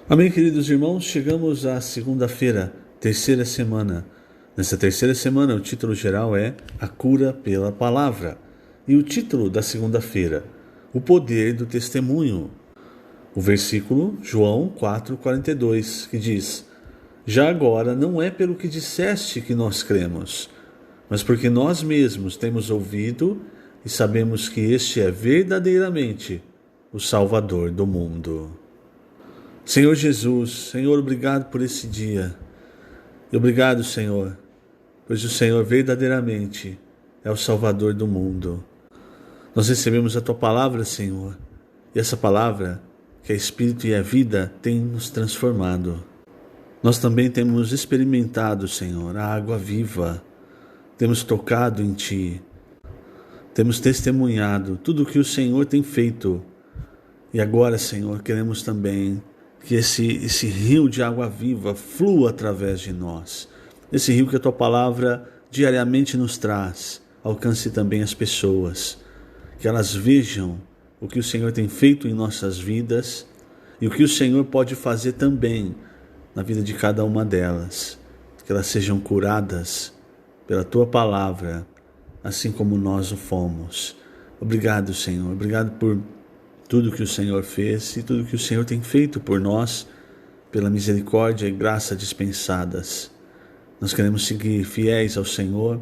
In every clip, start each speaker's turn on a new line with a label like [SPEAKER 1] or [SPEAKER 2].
[SPEAKER 1] Amém, queridos irmãos, chegamos à segunda-feira, terceira semana. Nessa terceira semana, o título geral é A Cura pela Palavra. E o título da segunda-feira, O Poder do Testemunho. O versículo, João 4,42, que diz: Já agora não é pelo que disseste que nós cremos, mas porque nós mesmos temos ouvido e sabemos que este é verdadeiramente o Salvador do mundo. Senhor Jesus, Senhor, obrigado por esse dia. E obrigado, Senhor, pois o Senhor verdadeiramente é o Salvador do mundo. Nós recebemos a Tua palavra, Senhor, e essa palavra, que é Espírito e é vida, tem nos transformado. Nós também temos experimentado, Senhor, a água viva, temos tocado em Ti, temos testemunhado tudo o que o Senhor tem feito. E agora, Senhor, queremos também que esse rio de água viva flua através de nós. Esse rio que a Tua palavra diariamente nos traz, alcance também as pessoas, que elas vejam o que o Senhor tem feito em nossas vidas e o que o Senhor pode fazer também na vida de cada uma delas, que elas sejam curadas pela Tua palavra, assim como nós o fomos. Obrigado, Senhor, obrigado por tudo que o Senhor fez e tudo que o Senhor tem feito por nós, pela misericórdia e graça dispensadas. Nós queremos seguir fiéis ao Senhor,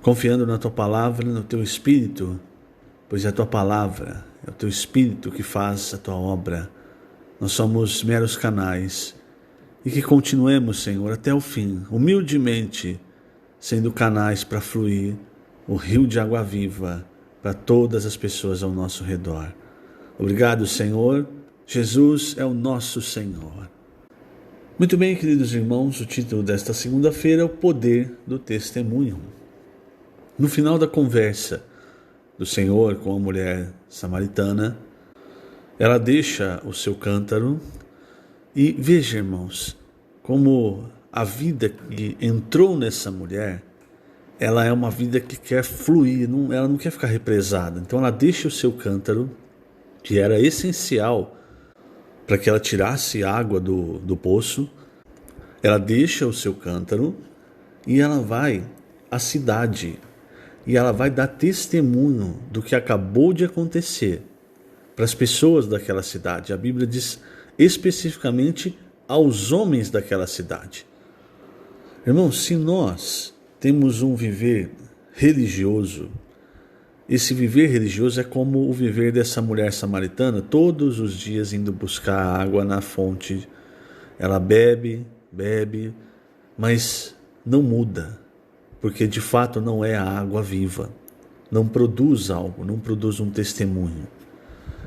[SPEAKER 1] confiando na Tua palavra, no Teu Espírito, pois é a Tua palavra, é o Teu Espírito que faz a Tua obra. Nós somos meros canais e que continuemos, Senhor, até o fim, humildemente, sendo canais para fluir o rio de água viva para todas as pessoas ao nosso redor. Obrigado, Senhor. Jesus é o nosso Senhor. Muito bem, queridos irmãos, o título desta segunda-feira é O Poder do Testemunho. No final da conversa do Senhor com a mulher samaritana, ela deixa o seu cântaro e veja, irmãos, como a vida que entrou nessa mulher, ela é uma vida que quer fluir, ela não quer ficar represada. Então ela deixa o seu cântaro, que era essencial para que ela tirasse água do poço. Ela deixa o seu cântaro e ela vai à cidade e ela vai dar testemunho do que acabou de acontecer para as pessoas daquela cidade. A Bíblia diz especificamente aos homens daquela cidade. Irmãos, se nós temos um viver religioso, esse viver religioso é como o viver dessa mulher samaritana, todos os dias indo buscar água na fonte. Ela bebe, mas não muda, porque de fato não é a água viva, não produz algo, não produz um testemunho.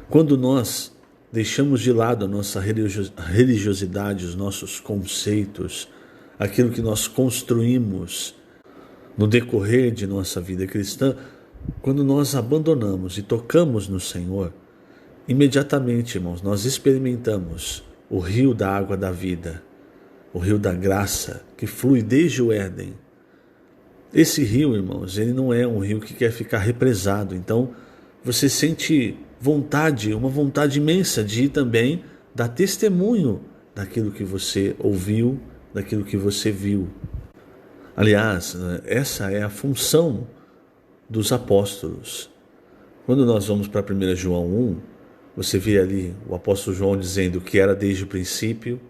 [SPEAKER 1] Quando nós deixamos de lado a nossa religiosidade, os nossos conceitos, aquilo que nós construímos no decorrer de nossa vida cristã, quando nós abandonamos e tocamos no Senhor, imediatamente, irmãos, nós experimentamos o rio da água da vida, o rio da graça que flui desde o Éden. Esse rio, irmãos, ele não é um rio que quer ficar represado. Então, você sente vontade, uma vontade imensa de ir também dar testemunho daquilo que você ouviu, daquilo que você viu. Aliás, essa é a função dos apóstolos. Quando nós vamos para 1 João 1, você vê ali o apóstolo João dizendo que era desde o princípio,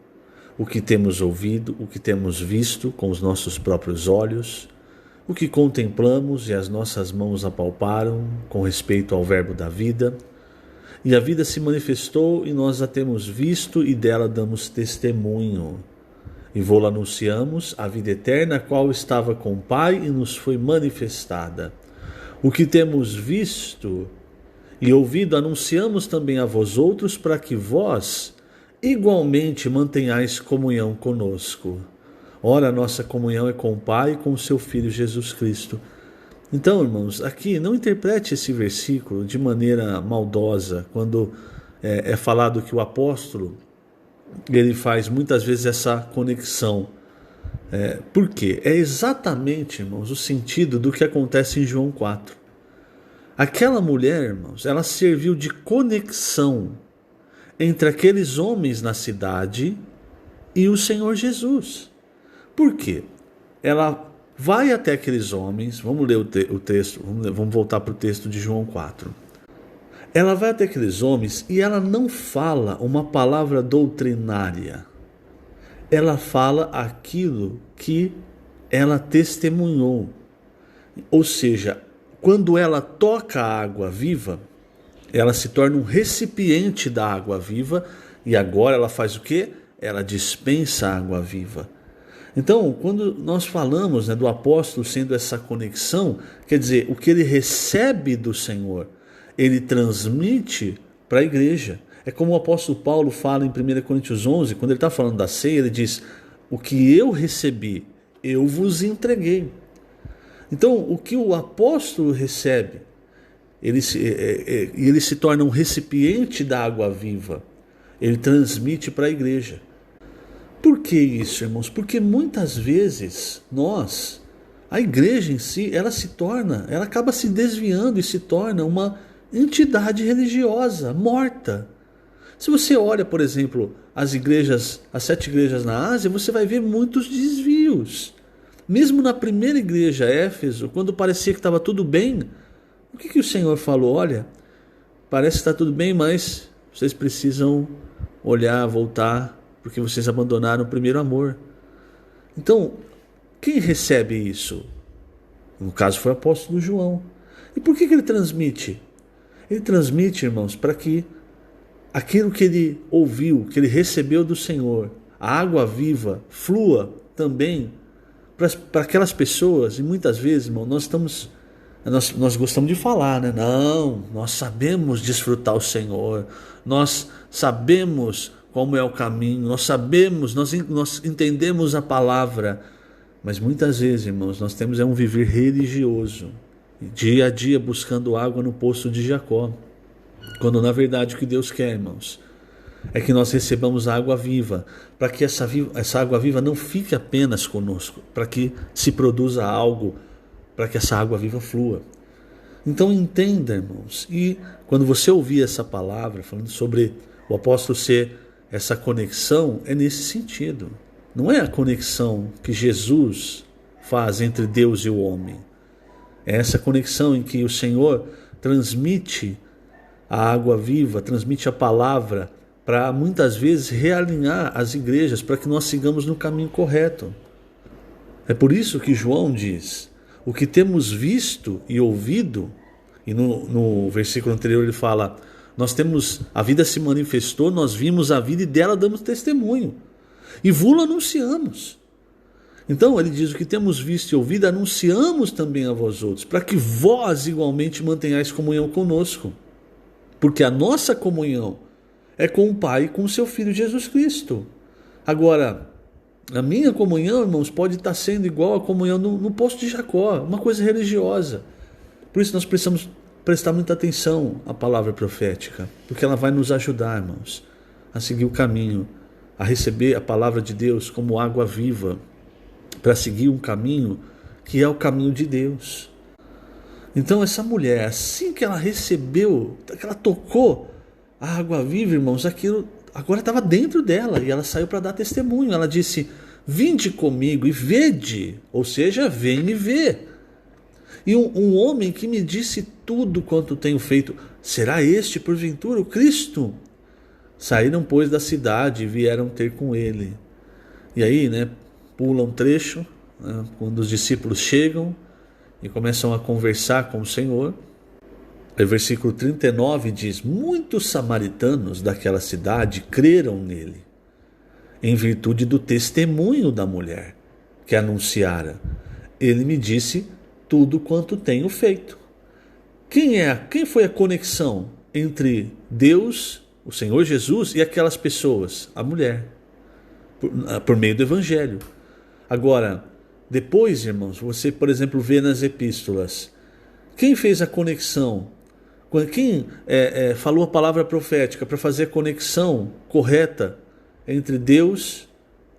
[SPEAKER 1] o que temos ouvido, o que temos visto com os nossos próprios olhos, o que contemplamos e as nossas mãos apalparam com respeito ao verbo da vida. E a vida se manifestou e nós a temos visto e dela damos testemunho. E vô-la anunciamos, a vida eterna, a qual estava com o Pai e nos foi manifestada. O que temos visto e ouvido anunciamos também a vós outros, para que vós igualmente mantenhais comunhão conosco. Ora, a nossa comunhão é com o Pai e com o seu Filho Jesus Cristo. Então, irmãos, aqui não interprete esse versículo de maneira maldosa, quando é falado que o apóstolo ele faz muitas vezes essa conexão. Por quê? É exatamente, irmãos, o sentido do que acontece em João 4. Aquela mulher, irmãos, ela serviu de conexão entre aqueles homens na cidade e o Senhor Jesus. Por quê? Ela vai até aqueles homens, vamos ler o texto, vamos voltar para o texto de João 4. Ela vai até aqueles homens e ela não fala uma palavra doutrinária. Ela fala aquilo que ela testemunhou. Ou seja, quando ela toca a água viva, ela se torna um recipiente da água viva e agora ela faz o quê? Ela dispensa a água viva. Então, quando nós falamos, do apóstolo sendo essa conexão, quer dizer, o que ele recebe do Senhor, ele transmite para a igreja. É como o apóstolo Paulo fala em 1 Coríntios 11, quando ele está falando da ceia, ele diz: o que eu recebi, eu vos entreguei. Então, o que o apóstolo recebe, ele se torna um recipiente da água viva, ele transmite para a igreja. Por que isso, irmãos? Porque muitas vezes a igreja em si, ela acaba se desviando e se torna uma entidade religiosa morta. Se você olha, por exemplo, as 7 igrejas na Ásia, você vai ver muitos desvios. Mesmo na primeira igreja, Éfeso, quando parecia que estava tudo bem, o que o Senhor falou? Olha, parece que está tudo bem, mas vocês precisam olhar, voltar, porque vocês abandonaram o primeiro amor. Então, quem recebe isso? No caso foi o apóstolo João. E por que ele transmite? Ele transmite, irmãos, para que aquilo que ele ouviu, que ele recebeu do Senhor, a água viva, flua também para aquelas pessoas. E muitas vezes, irmão, nós gostamos de falar, Não, nós sabemos desfrutar o Senhor, nós sabemos como é o caminho, nós sabemos, nós entendemos a palavra, mas muitas vezes, irmãos, nós temos um viver religioso, dia a dia buscando água no poço de Jacó, quando na verdade o que Deus quer, irmãos, é que nós recebamos a água viva, para que essa água viva não fique apenas conosco, para que se produza algo, para que essa água viva flua. Então entenda, irmãos, e quando você ouvir essa palavra, falando sobre o apóstolo ser essa conexão, é nesse sentido. Não é a conexão que Jesus faz entre Deus e o homem. É essa conexão em que o Senhor transmite a água viva, transmite a palavra, para muitas vezes realinhar as igrejas, para que nós sigamos no caminho correto. É por isso que João diz: o que temos visto e ouvido, e no versículo anterior ele fala: a vida se manifestou, nós vimos a vida e dela damos testemunho, e vula anunciamos. Então ele diz: o que temos visto e ouvido, anunciamos também a vós outros, para que vós igualmente mantenhais comunhão conosco. Porque a nossa comunhão é com o Pai e com o seu Filho Jesus Cristo. Agora, a minha comunhão, irmãos, pode estar sendo igual à comunhão no poço de Jacó, uma coisa religiosa. Por isso nós precisamos prestar muita atenção à palavra profética, porque ela vai nos ajudar, irmãos, a seguir o caminho, a receber a palavra de Deus como água viva, para seguir um caminho que é o caminho de Deus. Então essa mulher, assim que ela recebeu, que ela tocou a água viva, irmãos, aquilo agora estava dentro dela, e ela saiu para dar testemunho. Ela disse: vinde comigo e vede, ou seja, vem e vê. E um homem que me disse tudo quanto tenho feito, será este porventura o Cristo? Saíram, pois, da cidade e vieram ter com ele. E aí, pula um trecho, quando os discípulos chegam e começam a conversar com o Senhor. O versículo 39 diz: muitos samaritanos daquela cidade creram nele, em virtude do testemunho da mulher que anunciara. Ele me disse tudo quanto tenho feito. Quem foi a conexão entre Deus, o Senhor Jesus, e aquelas pessoas? A mulher, por meio do Evangelho. Agora, depois, irmãos, você, por exemplo, vê nas epístolas, quem fez a conexão? Quem falou a palavra profética para fazer a conexão correta entre Deus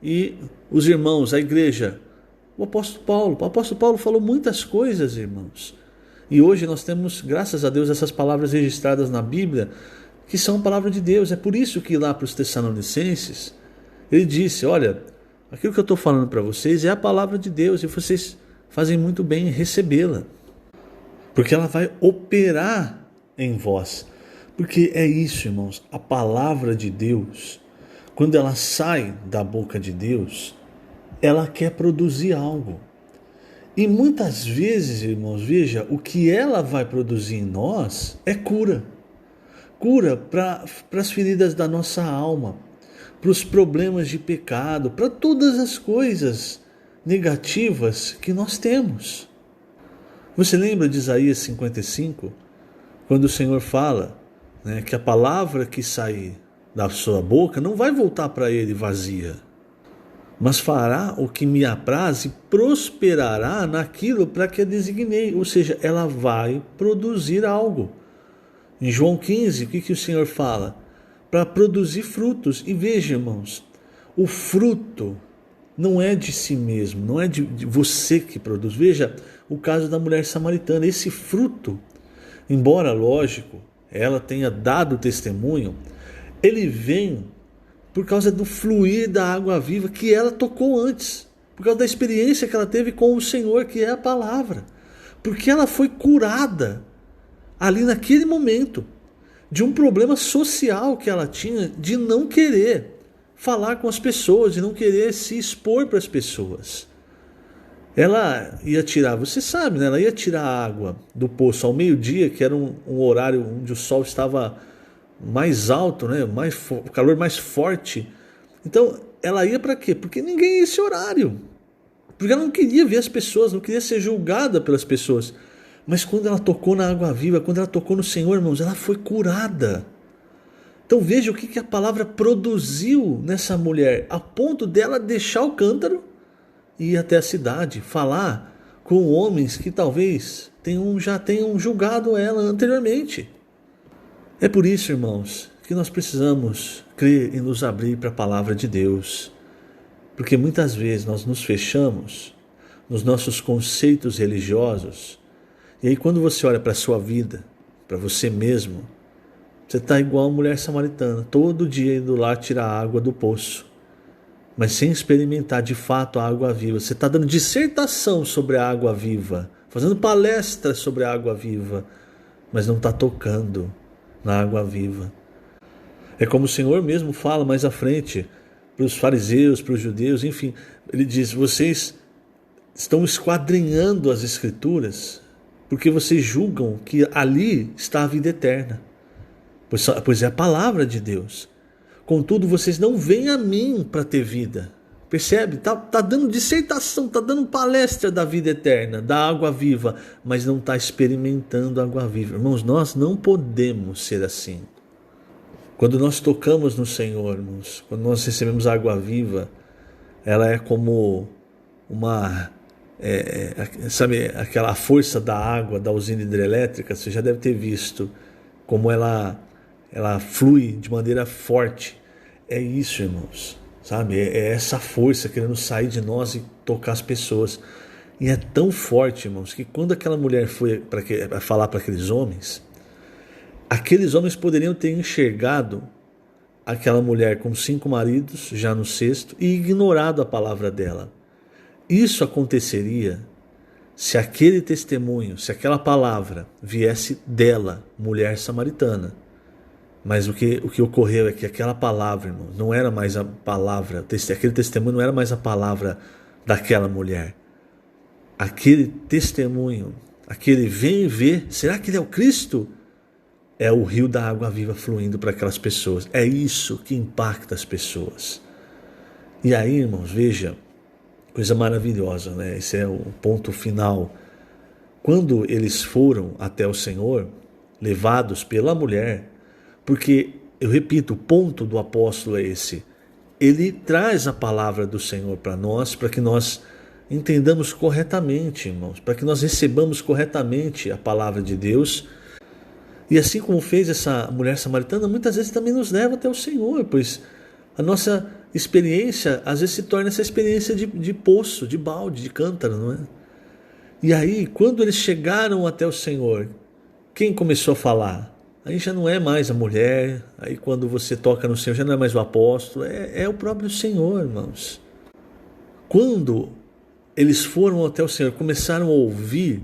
[SPEAKER 1] e os irmãos, a igreja? O apóstolo Paulo. O apóstolo Paulo falou muitas coisas, irmãos. E hoje nós temos, graças a Deus, essas palavras registradas na Bíblia, que são a palavra de Deus. É por isso que lá para os Tessalonicenses, ele disse, olha, aquilo que eu estou falando para vocês é a palavra de Deus e vocês fazem muito bem em recebê-la, porque ela vai operar em vós. Porque é isso, irmãos, a palavra de Deus, quando ela sai da boca de Deus, ela quer produzir algo. E muitas vezes, irmãos, veja, o que ela vai produzir em nós é cura. Cura para as feridas da nossa alma, para os problemas de pecado, para todas as coisas negativas que nós temos. Você lembra de Isaías 55? Quando o Senhor fala, né, que a palavra que sair da sua boca não vai voltar para ele vazia, mas fará o que me apraz e prosperará naquilo para que a designei. Ou seja, ela vai produzir algo. Em João 15, o que o Senhor fala? Para produzir frutos. E veja, irmãos, o fruto não é de si mesmo, não é de você que produz. Veja o caso da mulher samaritana. Esse fruto, embora, lógico, ela tenha dado testemunho, ele vem por causa do fluir da água viva que ela tocou antes, por causa da experiência que ela teve com o Senhor, que é a palavra, porque ela foi curada ali naquele momento de um problema social que ela tinha, de não querer falar com as pessoas, de não querer se expor para as pessoas. Ela ia tirar, você sabe, né? Ela ia tirar a água do poço ao meio-dia, que era um horário onde o sol estava mais alto, né? O calor mais forte. Então, ela ia para quê? Porque ninguém ia esse horário. Porque ela não queria ver as pessoas, não queria ser julgada pelas pessoas. Mas quando ela tocou na água viva, quando ela tocou no Senhor, irmãos, ela foi curada. Então veja o que a palavra produziu nessa mulher, a ponto dela deixar o cântaro e ir até a cidade, falar com homens que talvez já tenham julgado ela anteriormente. É por isso, irmãos, que nós precisamos crer e nos abrir para a palavra de Deus. Porque muitas vezes nós nos fechamos nos nossos conceitos religiosos. E aí quando você olha para a sua vida, para você mesmo, você está igual a mulher samaritana, todo dia indo lá tirar a água do poço, mas sem experimentar de fato a água viva. Você está dando dissertação sobre a água viva, fazendo palestra sobre a água viva, mas não está tocando na água viva. É como o Senhor mesmo fala mais à frente para os fariseus, para os judeus, enfim, ele diz, vocês estão esquadrinhando as Escrituras porque vocês julgam que ali está a vida eterna, pois é a palavra de Deus. Contudo, vocês não vêm a mim para ter vida. Percebe? Tá dando dissertação, tá dando palestra da vida eterna, da água viva, mas não está experimentando a água viva. Irmãos, nós não podemos ser assim. Quando nós tocamos no Senhor, irmãos, quando nós recebemos a água viva, ela é como sabe aquela força da água da usina hidrelétrica? Você já deve ter visto como ela flui de maneira forte. É isso, irmãos, sabe? É essa força querendo sair de nós e tocar as pessoas. E é tão forte, irmãos, que quando aquela mulher foi para falar para aqueles homens poderiam ter enxergado aquela mulher com 5 maridos, já no 6º, e ignorado a palavra dela. Isso aconteceria se aquele testemunho, se aquela palavra viesse dela, mulher samaritana. Mas o que ocorreu é que aquela palavra, irmão, não era mais a palavra, aquele testemunho não era mais a palavra daquela mulher. Aquele testemunho, aquele vem ver, será que ele é o Cristo? É o rio da água viva fluindo para aquelas pessoas. É isso que impacta as pessoas. E aí, irmãos, veja, coisa maravilhosa, né? Esse é o ponto final. Quando eles foram até o Senhor, levados pela mulher, porque, eu repito, o ponto do apóstolo é esse. Ele traz a palavra do Senhor para nós, para que nós entendamos corretamente, irmãos, para que nós recebamos corretamente a palavra de Deus. E assim como fez essa mulher samaritana, muitas vezes também nos leva até o Senhor, pois a nossa experiência às vezes se torna essa experiência de poço, de balde, de cântaro, não é? E aí, quando eles chegaram até o Senhor, quem começou a falar? aí já não é mais a mulher, aí quando você toca no Senhor já não é mais o apóstolo, é o próprio Senhor, irmãos. Quando eles foram até o Senhor, começaram a ouvir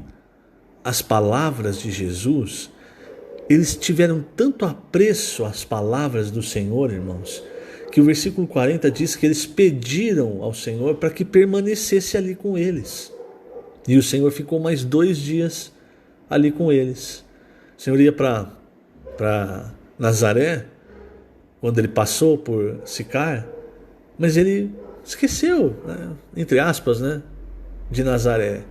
[SPEAKER 1] as palavras de Jesus, eles tiveram tanto apreço às palavras do Senhor, irmãos, que o versículo 40 diz que eles pediram ao Senhor para que permanecesse ali com eles. E o Senhor ficou mais 2 dias ali com eles. O Senhor ia para Nazaré, quando ele passou por Sicar, mas ele esqueceu, né, entre aspas, né, de Nazaré.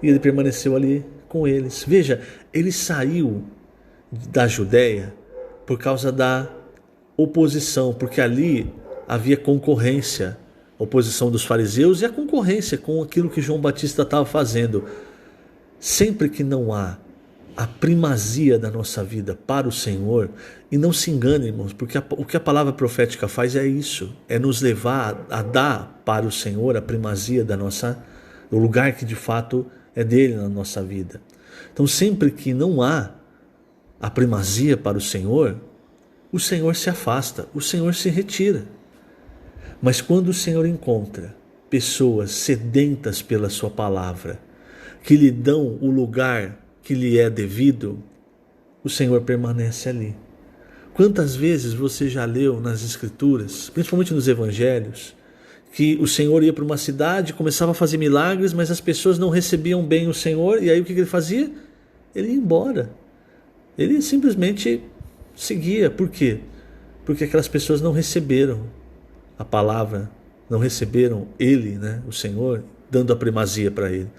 [SPEAKER 1] E ele permaneceu ali com eles. Veja, ele saiu da Judéia por causa da oposição, porque ali havia concorrência, oposição dos fariseus e a concorrência com aquilo que João Batista estava fazendo. Sempre que não há a primazia da nossa vida para o Senhor, e não se engane, irmãos, porque o que a palavra profética faz é isso, é nos levar a dar para o Senhor a primazia do lugar que de fato é dele na nossa vida. Então sempre que não há a primazia para o Senhor se afasta, o Senhor se retira. Mas quando o Senhor encontra pessoas sedentas pela sua palavra, que lhe dão o lugar que lhe é devido, o Senhor permanece ali. Quantas vezes você já leu nas Escrituras, principalmente nos Evangelhos, que o Senhor ia para uma cidade, começava a fazer milagres, mas as pessoas não recebiam bem o Senhor, e aí o que ele fazia? Ele ia embora. Ele simplesmente seguia. Por quê? Porque aquelas pessoas não receberam a palavra, não receberam ele, né, o Senhor, dando a primazia para ele.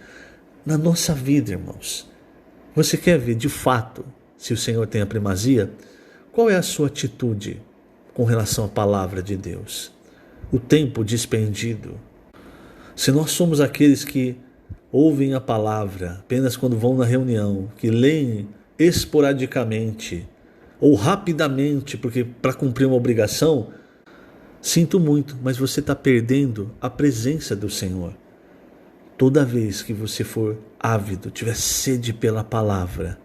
[SPEAKER 1] Na nossa vida, irmãos, você quer ver de fato se o Senhor tem a primazia? Qual é a sua atitude com relação à palavra de Deus? O tempo despendido. Se nós somos aqueles que ouvem a palavra apenas quando vão na reunião, que leem esporadicamente ou rapidamente, porque para cumprir uma obrigação, sinto muito, mas você está perdendo a presença do Senhor. Toda vez que você for ávido, tiver sede pela palavra,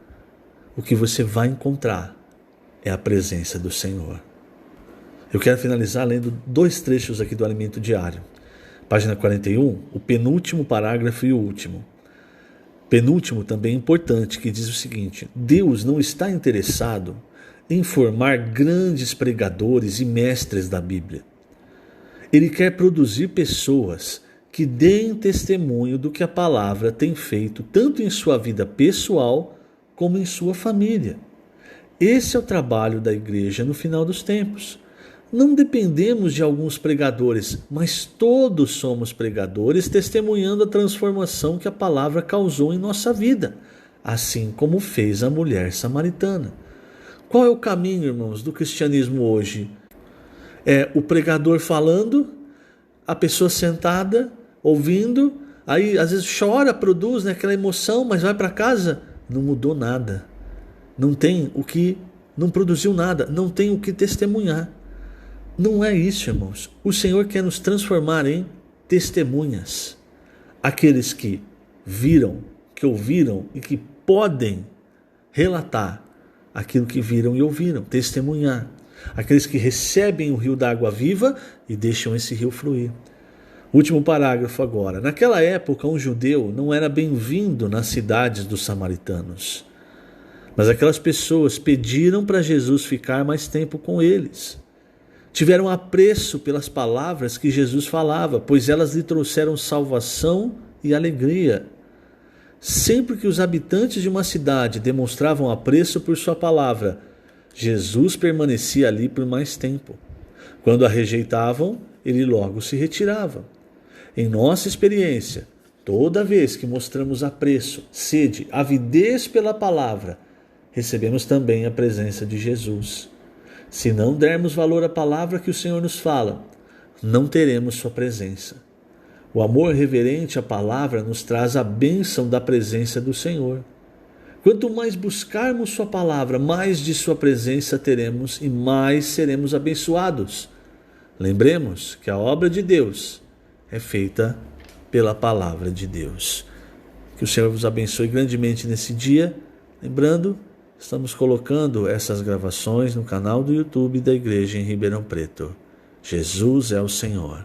[SPEAKER 1] o que você vai encontrar é a presença do Senhor. Eu quero finalizar lendo 2 trechos aqui do Alimento Diário. Página 41, o penúltimo parágrafo e o último. Penúltimo também importante, que diz o seguinte: Deus não está interessado em formar grandes pregadores e mestres da Bíblia. Ele quer produzir pessoas que deem testemunho do que a palavra tem feito, tanto em sua vida pessoal como em sua família. Esse é o trabalho da igreja no final dos tempos. Não dependemos de alguns pregadores, mas todos somos pregadores, testemunhando a transformação que a palavra causou em nossa vida, assim como fez a mulher samaritana. Qual é o caminho, irmãos, do cristianismo hoje? É o pregador falando, a pessoa sentada, ouvindo, aí às vezes chora, produz, né, aquela emoção, mas vai para casa, não mudou nada. Não produziu nada, não tem o que testemunhar. Não é isso, irmãos. O Senhor quer nos transformar em testemunhas. Aqueles que viram, que ouviram e que podem relatar aquilo que viram e ouviram, testemunhar. Aqueles que recebem o rio da água viva e deixam esse rio fluir. Último parágrafo agora. Naquela época, um judeu não era bem-vindo nas cidades dos samaritanos. Mas aquelas pessoas pediram para Jesus ficar mais tempo com eles. Tiveram apreço pelas palavras que Jesus falava, pois elas lhe trouxeram salvação e alegria. Sempre que os habitantes de uma cidade demonstravam apreço por sua palavra, Jesus permanecia ali por mais tempo. Quando a rejeitavam, ele logo se retirava. Em nossa experiência, toda vez que mostramos apreço, sede, avidez pela palavra, recebemos também a presença de Jesus. Se não dermos valor à palavra que o Senhor nos fala, não teremos sua presença. O amor reverente à palavra nos traz a bênção da presença do Senhor. Quanto mais buscarmos sua palavra, mais de sua presença teremos e mais seremos abençoados. Lembremos que a obra de Deus é feita pela palavra de Deus. Que o Senhor vos abençoe grandemente nesse dia. Lembrando estamos colocando essas gravações no canal do YouTube da Igreja em Ribeirão Preto. Jesus é o Senhor.